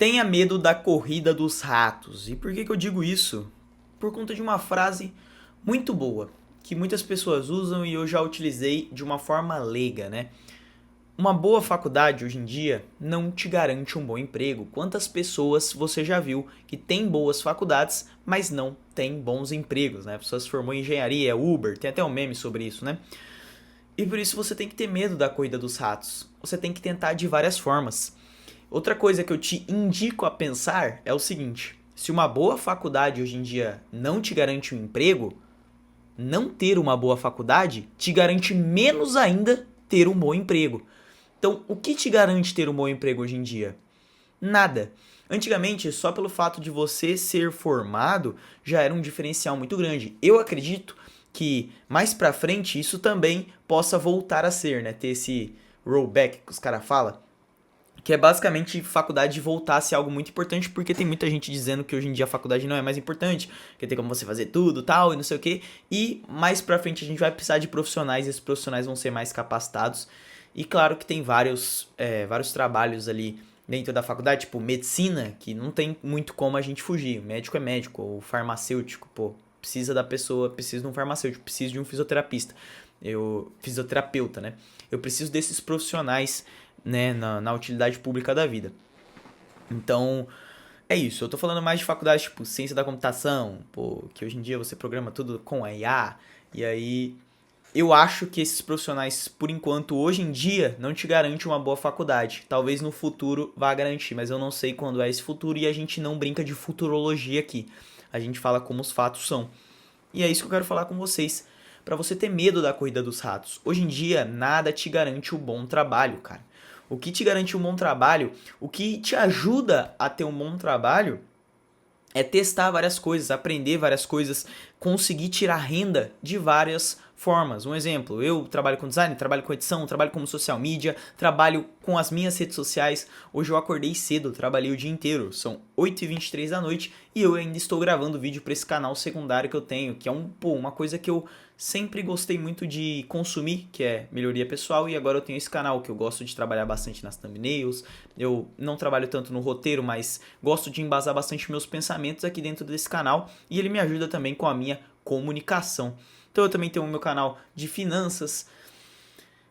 Tenha medo da corrida dos ratos. E por que eu digo isso? Por conta de uma frase muito boa, que muitas pessoas usam e eu já utilizei de uma forma leiga, né? Uma boa faculdade hoje em dia não te garante um bom emprego. Quantas pessoas você já viu que tem boas faculdades, mas não tem bons empregos, né? A pessoa se formou em engenharia, Uber, tem até um meme sobre isso, né? E por isso você tem que ter medo da corrida dos ratos. Você tem que tentar de várias formas. Outra coisa que eu te indico a pensar é o seguinte: se uma boa faculdade hoje em dia não te garante um emprego, não ter uma boa faculdade te garante menos ainda ter um bom emprego. Então, o que te garante ter um bom emprego hoje em dia? Nada. Antigamente, só pelo fato de você ser formado já era um diferencial muito grande. Eu acredito que mais pra frente isso também possa voltar a ser, né? Ter esse rollback que os caras falam, que é basicamente faculdade voltar a ser algo muito importante, porque tem muita gente dizendo que hoje em dia a faculdade não é mais importante, que tem como você fazer tudo, tal, e não sei o que. E mais pra frente a gente vai precisar de profissionais, e esses profissionais vão ser mais capacitados. E claro que tem vários trabalhos ali dentro da faculdade, tipo medicina, que não tem muito como a gente fugir. O médico é médico, ou farmacêutico, pô, precisa da pessoa, precisa de um farmacêutico, precisa de um fisioterapista. Fisioterapeuta, né? Eu preciso desses profissionais, né, na utilidade pública da vida. Então, é isso. Eu tô falando mais de faculdades tipo ciência da computação, pô, que hoje em dia você programa tudo com a IA, e aí eu acho que esses profissionais, por enquanto, hoje em dia, não te garante uma boa faculdade. Talvez no futuro vá garantir, mas eu não sei quando é esse futuro e a gente não brinca de futurologia aqui. A gente fala como os fatos são. E é isso que eu quero falar com vocês, para você ter medo da corrida dos ratos. Hoje em dia, nada te garante um bom trabalho, cara. O que te garante um bom trabalho, o que te ajuda a ter um bom trabalho é testar várias coisas, aprender várias coisas, conseguir tirar renda de várias formas. Um exemplo, eu trabalho com design, trabalho com edição, trabalho como social media, trabalho com as minhas redes sociais. Hoje eu acordei cedo, trabalhei o dia inteiro, são 8h23 da noite e eu ainda estou gravando vídeo para esse canal secundário que eu tenho, que é uma coisa que eu sempre gostei muito de consumir, que é melhoria pessoal, e agora eu tenho esse canal que eu gosto de trabalhar bastante nas thumbnails. Eu não trabalho tanto no roteiro, mas gosto de embasar bastante meus pensamentos aqui dentro desse canal, e ele me ajuda também com a minha comunicação. Então eu também tenho o meu canal de finanças.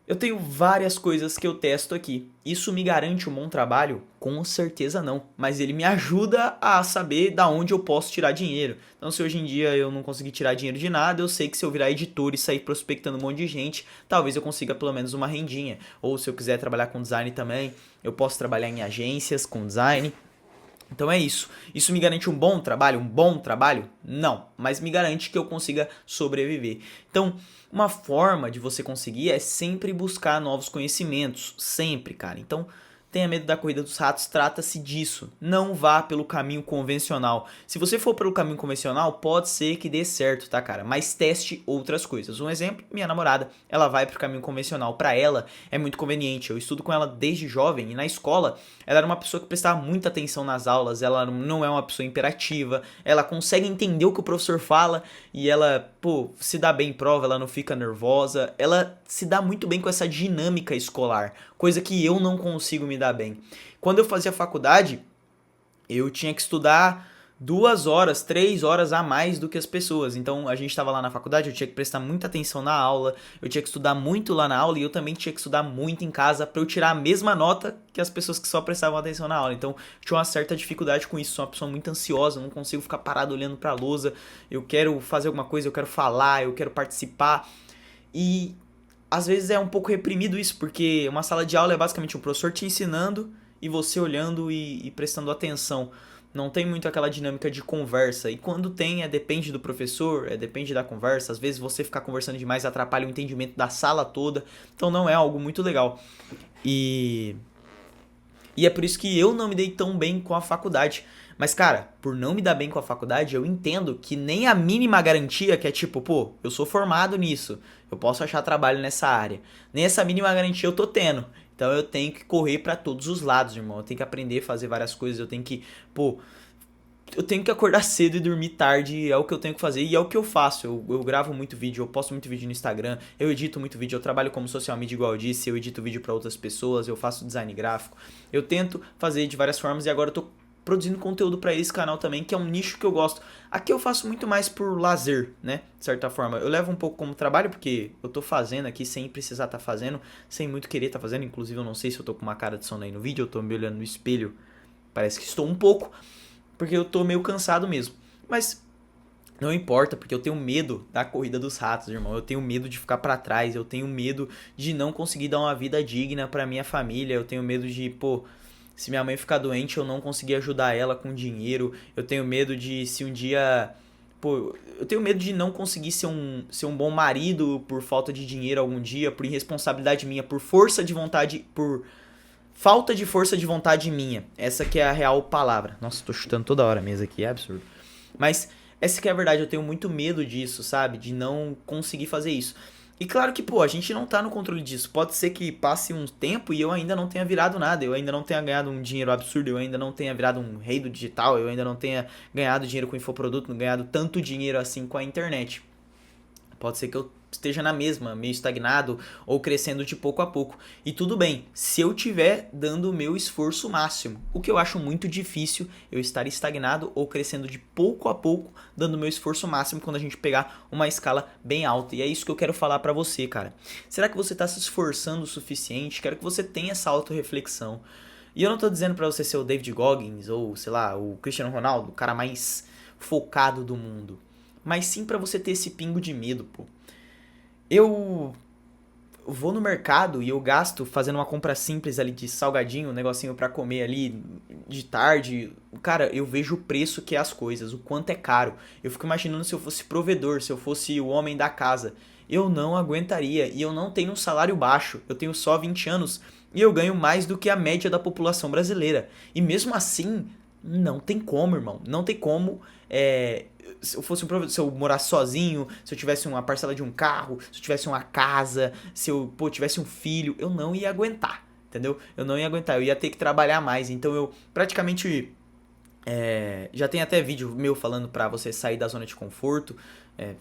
Eu tenho várias coisas que eu testo aqui. Isso me garante um bom trabalho? Com certeza não. Mas ele me ajuda a saber da onde eu posso tirar dinheiro. Então, se hoje em dia eu não conseguir tirar dinheiro de nada, eu sei que se eu virar editor e sair prospectando um monte de gente, talvez eu consiga pelo menos uma rendinha. Ou se eu quiser trabalhar com design também, eu posso trabalhar em agências com design. Então é isso. Isso me garante um bom trabalho? Um bom trabalho? Não. Mas me garante que eu consiga sobreviver. Então, uma forma de você conseguir é sempre buscar novos conhecimentos. Sempre, cara. Então, tenha medo da corrida dos ratos, trata-se disso. Não vá pelo caminho convencional. Se você for pelo caminho convencional, pode ser que dê certo, tá, cara? Mas teste outras coisas. Um exemplo, minha namorada, ela vai pro caminho convencional. Pra ela, é muito conveniente. Eu estudo com ela desde jovem e na escola, ela era uma pessoa que prestava muita atenção nas aulas. Ela não é uma pessoa imperativa. Ela consegue entender o que o professor fala e ela, pô, se dá bem em prova, ela não fica nervosa. Ela se dá muito bem com essa dinâmica escolar, coisa que eu não consigo me dar bem. Quando eu fazia faculdade, eu tinha que estudar 2 horas, 3 horas a mais do que as pessoas. Então a gente estava lá na faculdade, eu tinha que prestar muita atenção na aula, eu tinha que estudar muito lá na aula e eu também tinha que estudar muito em casa para eu tirar a mesma nota que as pessoas que só prestavam atenção na aula. Então eu tinha uma certa dificuldade com isso, sou uma pessoa muito ansiosa, não consigo ficar parado olhando para a lousa. Eu quero fazer alguma coisa, eu quero falar, eu quero participar. E às vezes é um pouco reprimido isso, porque uma sala de aula é basicamente um professor te ensinando e você olhando e prestando atenção. Não tem muito aquela dinâmica de conversa. E quando tem, depende do professor, depende da conversa. Às vezes você ficar conversando demais atrapalha o entendimento da sala toda. Então não é algo muito legal. E e é por isso que eu não me dei tão bem com a faculdade. Mas, cara, por não me dar bem com a faculdade, eu entendo que nem a mínima garantia, que é tipo, pô, eu sou formado nisso, eu posso achar trabalho nessa área. Nem essa mínima garantia eu tô tendo. Então eu tenho que correr pra todos os lados, irmão. Eu tenho que aprender a fazer várias coisas, eu tenho que, pô, eu tenho que acordar cedo e dormir tarde, é o que eu tenho que fazer e é o que eu faço. Eu gravo muito vídeo, eu posto muito vídeo no Instagram, eu edito muito vídeo, eu trabalho como social media igual eu disse, eu edito vídeo para outras pessoas, eu faço design gráfico. Eu tento fazer de várias formas e agora eu tô produzindo conteúdo para esse canal também, que é um nicho que eu gosto. Aqui eu faço muito mais por lazer, né? De certa forma. Eu levo um pouco como trabalho, porque eu tô fazendo aqui sem precisar estar fazendo, sem muito querer estar fazendo. Inclusive, eu não sei se eu tô com uma cara de sono aí no vídeo, eu tô me olhando no espelho. Parece que estou um pouco, porque eu tô meio cansado mesmo. Mas não importa, porque eu tenho medo da corrida dos ratos, irmão. Eu tenho medo de ficar pra trás, eu tenho medo de não conseguir dar uma vida digna pra minha família, eu tenho medo de, pô, se minha mãe ficar doente, eu não conseguir ajudar ela com dinheiro. Eu tenho medo de, se um dia, pô, eu tenho medo de não conseguir ser um bom marido por falta de dinheiro algum dia, por irresponsabilidade minha, por força de vontade, por falta de força de vontade minha. Essa que é a real palavra. Nossa, tô chutando toda hora a mesa aqui, é absurdo. Mas essa que é a verdade, eu tenho muito medo disso, sabe? De não conseguir fazer isso. E claro que, pô, a gente não tá no controle disso. Pode ser que passe um tempo e eu ainda não tenha virado nada. Eu ainda não tenha ganhado um dinheiro absurdo. Eu ainda não tenha virado um rei do digital. Eu ainda não tenha ganhado dinheiro com infoproduto. Não ganhado tanto dinheiro assim com a internet. Pode ser que eu esteja na mesma, meio estagnado ou crescendo de pouco a pouco. E tudo bem, se eu estiver dando o meu esforço máximo. O que eu acho muito difícil, eu estar estagnado ou crescendo de pouco a pouco, dando o meu esforço máximo quando a gente pegar uma escala bem alta. E é isso que eu quero falar pra você, cara. Será que você tá se esforçando o suficiente? Quero que você tenha essa autorreflexão. E eu não tô dizendo pra você ser o David Goggins ou, sei lá, o Cristiano Ronaldo, o cara mais focado do mundo. Mas sim pra você ter esse pingo de medo, pô. Eu vou no mercado e eu gasto fazendo uma compra simples ali de salgadinho, um negocinho pra comer ali de tarde. Cara, eu vejo o preço que é as coisas, o quanto é caro. Eu fico imaginando se eu fosse provedor, se eu fosse o homem da casa. Eu não aguentaria e eu não tenho um salário baixo. Eu tenho só 20 anos e eu ganho mais do que a média da população brasileira. E mesmo assim, não tem como, irmão. Não tem como. Se eu fosse um provedor, se eu morasse sozinho, se eu tivesse uma parcela de um carro, se eu tivesse uma casa, se eu, pô, tivesse um filho, eu não ia aguentar, entendeu? Eu não ia aguentar, eu ia ter que trabalhar mais. Então eu praticamente já tem até vídeo meu falando pra você sair da zona de conforto,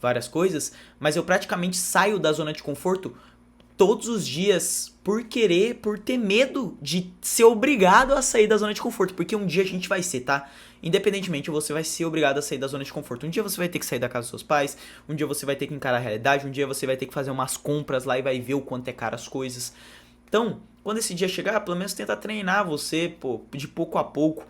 várias coisas, mas eu praticamente saio da zona de conforto todos os dias por ter medo de ser obrigado a sair da zona de conforto, porque um dia a gente vai ser, tá? Independentemente, você vai ser obrigado a sair da zona de conforto. Um dia você vai ter que sair da casa dos seus pais, um dia você vai ter que encarar a realidade, um dia você vai ter que fazer umas compras lá e vai ver o quanto é caro as coisas. Então, quando esse dia chegar, pelo menos tenta treinar você, pô, de pouco a pouco.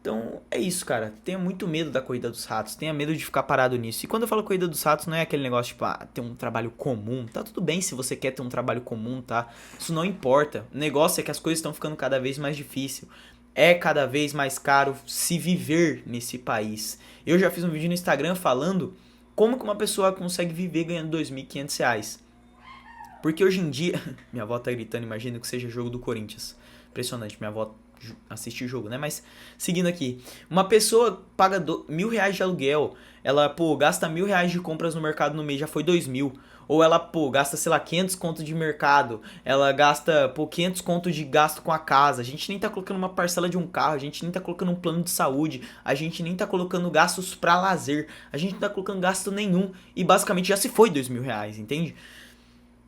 Então, é isso, cara. Tenha muito medo da corrida dos ratos. Tenha medo de ficar parado nisso. E quando eu falo corrida dos ratos, não é aquele negócio, tipo, ter um trabalho comum. Tá tudo bem se você quer ter um trabalho comum, tá? Isso não importa. O negócio é que as coisas estão ficando cada vez mais difícil. É cada vez mais caro se viver nesse país. Eu já fiz um vídeo no Instagram falando como que uma pessoa consegue viver ganhando R$ 2.500. Porque hoje em dia... Minha avó tá gritando, imagina que seja jogo do Corinthians. Impressionante, minha avó assistir o jogo, né? Mas, seguindo aqui. Uma pessoa paga R$ 1.000 de aluguel. Ela, pô, gasta R$ 1.000 de compras no mercado no mês, já foi 2.000. Ou ela, pô, gasta, sei lá, 500 conto de mercado. Ela gasta, pô, 500 conto de gasto com a casa. A gente nem tá colocando uma parcela de um carro. A gente nem tá colocando um plano de saúde. A gente nem tá colocando gastos pra lazer. A gente não tá colocando gasto nenhum. E basicamente já se foi R$ 2.000, entende?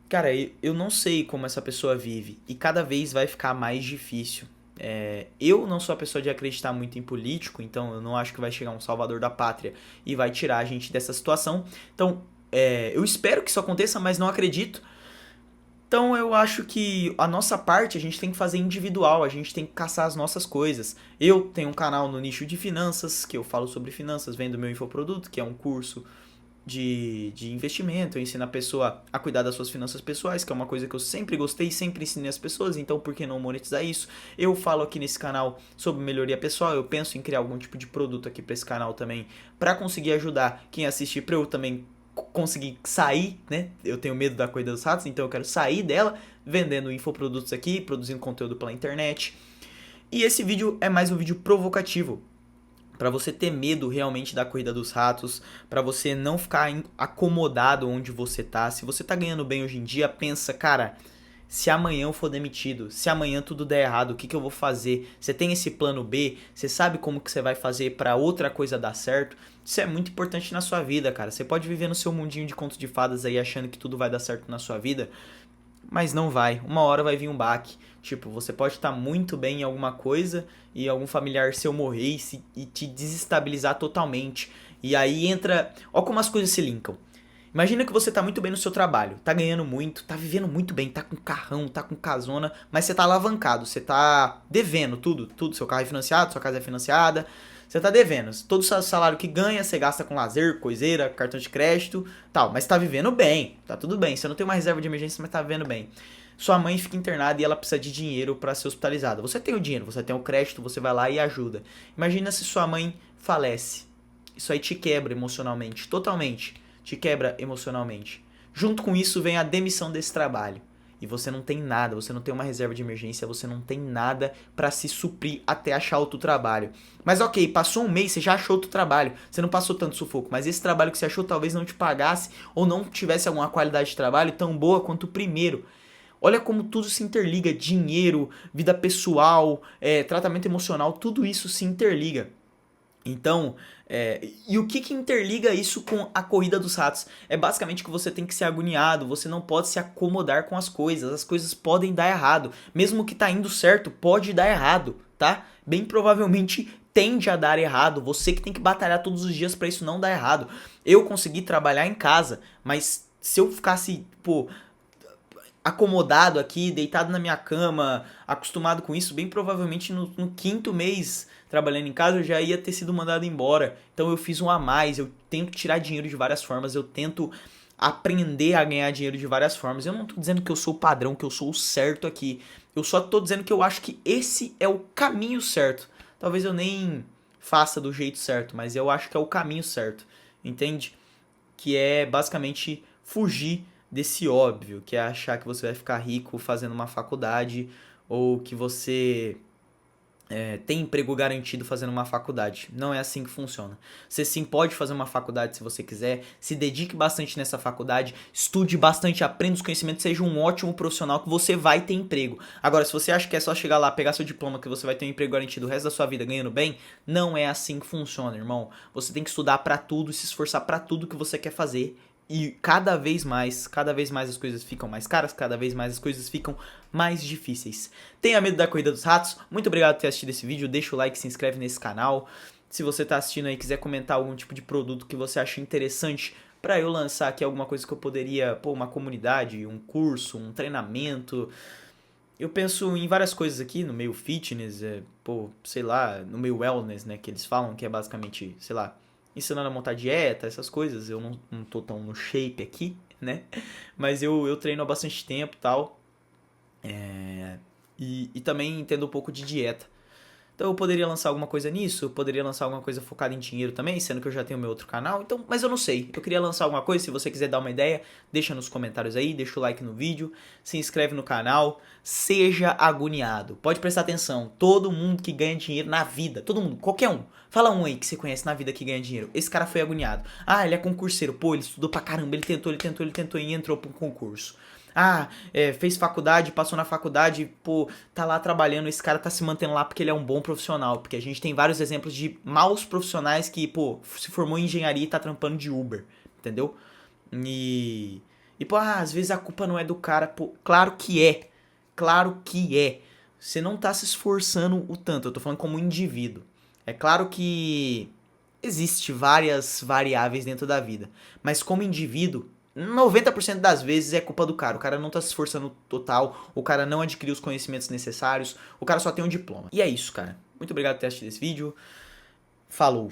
Cara, eu não sei como essa pessoa vive. E cada vez vai ficar mais difícil. Eu não sou a pessoa de acreditar muito em político, então eu não acho que vai chegar um salvador da pátria e vai tirar a gente dessa situação. Então, eu espero que isso aconteça, mas não acredito. Então eu acho que a nossa parte a gente tem que fazer individual, a gente tem que caçar as nossas coisas. Eu tenho um canal no nicho de finanças, que eu falo sobre finanças, vendo meu infoproduto, que é um curso de investimento. Eu ensino a pessoa a cuidar das suas finanças pessoais, que é uma coisa que eu sempre gostei, sempre ensinei as pessoas, então por que não monetizar isso? Eu falo aqui nesse canal sobre melhoria pessoal, eu penso em criar algum tipo de produto aqui para esse canal também, para conseguir ajudar quem assistir, para eu também conseguir sair, né? Eu tenho medo da corrida dos ratos, então eu quero sair dela, vendendo infoprodutos aqui, produzindo conteúdo pela internet. E esse vídeo é mais um vídeo provocativo, para você ter medo realmente da corrida dos ratos, para você não ficar acomodado onde você tá. Se você tá ganhando bem hoje em dia, pensa, cara, se amanhã eu for demitido, se amanhã tudo der errado, o que eu vou fazer? Você tem esse plano B? Você sabe como que você vai fazer para outra coisa dar certo? Isso é muito importante na sua vida, cara. Você pode viver no seu mundinho de conto de fadas aí achando que tudo vai dar certo na sua vida, mas não vai. Uma hora vai vir um baque. Tipo, você pode estar muito bem em alguma coisa e algum familiar seu morrer e te desestabilizar totalmente. E aí entra. Ó como as coisas se linkam. Imagina que você tá muito bem no seu trabalho, tá ganhando muito, tá vivendo muito bem, tá com carrão, tá com casona, mas você tá alavancado, você tá devendo tudo. Seu carro é financiado, sua casa é financiada, você tá devendo. Todo o salário que ganha, você gasta com lazer, coiseira, cartão de crédito, tal, mas tá vivendo bem, tá tudo bem. Você não tem uma reserva de emergência, mas tá vivendo bem. Sua mãe fica internada e ela precisa de dinheiro para ser hospitalizada. Você tem o dinheiro, você tem o crédito, você vai lá e ajuda. Imagina se sua mãe falece. Isso aí te quebra emocionalmente, totalmente. Te quebra emocionalmente. Junto com isso vem a demissão desse trabalho. E você não tem nada, você não tem uma reserva de emergência, você não tem nada para se suprir até achar outro trabalho. Mas ok, passou um mês, você já achou outro trabalho, você não passou tanto sufoco, mas esse trabalho que você achou talvez não te pagasse ou não tivesse alguma qualidade de trabalho tão boa quanto o primeiro. Olha como tudo se interliga, dinheiro, vida pessoal, tratamento emocional, tudo isso se interliga. Então, e o que interliga isso com a corrida dos ratos? É basicamente que você tem que ser agoniado, você não pode se acomodar com as coisas podem dar errado. Mesmo que tá indo certo, pode dar errado, tá? Bem provavelmente tende a dar errado, você que tem que batalhar todos os dias pra isso não dar errado. Eu consegui trabalhar em casa, mas se eu ficasse, pô, acomodado aqui, deitado na minha cama, acostumado com isso, bem provavelmente no quinto mês trabalhando em casa eu já ia ter sido mandado embora. Então eu fiz um a mais, eu tento tirar dinheiro de várias formas, eu tento aprender a ganhar dinheiro de várias formas. Eu não tô dizendo que eu sou o padrão, que eu sou o certo aqui. Eu só tô dizendo que eu acho que esse é o caminho certo. Talvez eu nem faça do jeito certo, mas eu acho que é o caminho certo. Entende? Que é basicamente fugir desse óbvio, que é achar que você vai ficar rico fazendo uma faculdade ou que você tem emprego garantido fazendo uma faculdade. Não é assim que funciona. Você sim pode fazer uma faculdade se você quiser, se dedique bastante nessa faculdade, estude bastante, aprenda os conhecimentos, seja um ótimo profissional que você vai ter emprego. Agora, se você acha que é só chegar lá, pegar seu diploma, que você vai ter um emprego garantido o resto da sua vida ganhando bem, não é assim que funciona, irmão. Você tem que estudar pra tudo, se esforçar pra tudo que você quer fazer. E cada vez mais as coisas ficam mais caras, cada vez mais as coisas ficam mais difíceis. Tenha medo da corrida dos ratos. Muito obrigado por ter assistido esse vídeo. Deixa o like, se inscreve nesse canal. Se você tá assistindo aí e quiser comentar algum tipo de produto que você acha interessante pra eu lançar aqui alguma coisa que eu poderia, pô, uma comunidade, um curso, um treinamento. Eu penso em várias coisas aqui no meio fitness, pô, sei lá, no meio wellness, né, que eles falam que é basicamente, sei lá, ensinando a montar dieta, essas coisas. Eu não tô tão no shape aqui, né? Mas eu treino há bastante tempo e tal. E também entendo um pouco de dieta. Então eu poderia lançar alguma coisa nisso, eu poderia lançar alguma coisa focada em dinheiro também, sendo que eu já tenho meu outro canal. Então, mas eu não sei. Eu queria lançar alguma coisa, se você quiser dar uma ideia, deixa nos comentários aí, deixa o like no vídeo, se inscreve no canal, seja agoniado. Pode prestar atenção, todo mundo que ganha dinheiro na vida, todo mundo, qualquer um. Fala um aí que você conhece na vida que ganha dinheiro. Esse cara foi agoniado. Ah, ele é concurseiro. Pô, ele estudou pra caramba, ele tentou e entrou pra um concurso. Ah, fez faculdade, passou na faculdade, pô, tá lá trabalhando, esse cara tá se mantendo lá porque ele é um bom profissional. Porque a gente tem vários exemplos de maus profissionais que, pô, se formou em engenharia e tá trampando de Uber, entendeu? Pô, às vezes a culpa não é do cara, pô, claro que é. Claro que é. Você não tá se esforçando o tanto, eu tô falando como indivíduo. É claro que existe várias variáveis dentro da vida, mas como indivíduo, 90% das vezes é culpa do cara. O cara não tá se esforçando total, o cara não adquiriu os conhecimentos necessários, o cara só tem um diploma. E é isso, cara. Muito obrigado por ter assistido esse vídeo. Falou!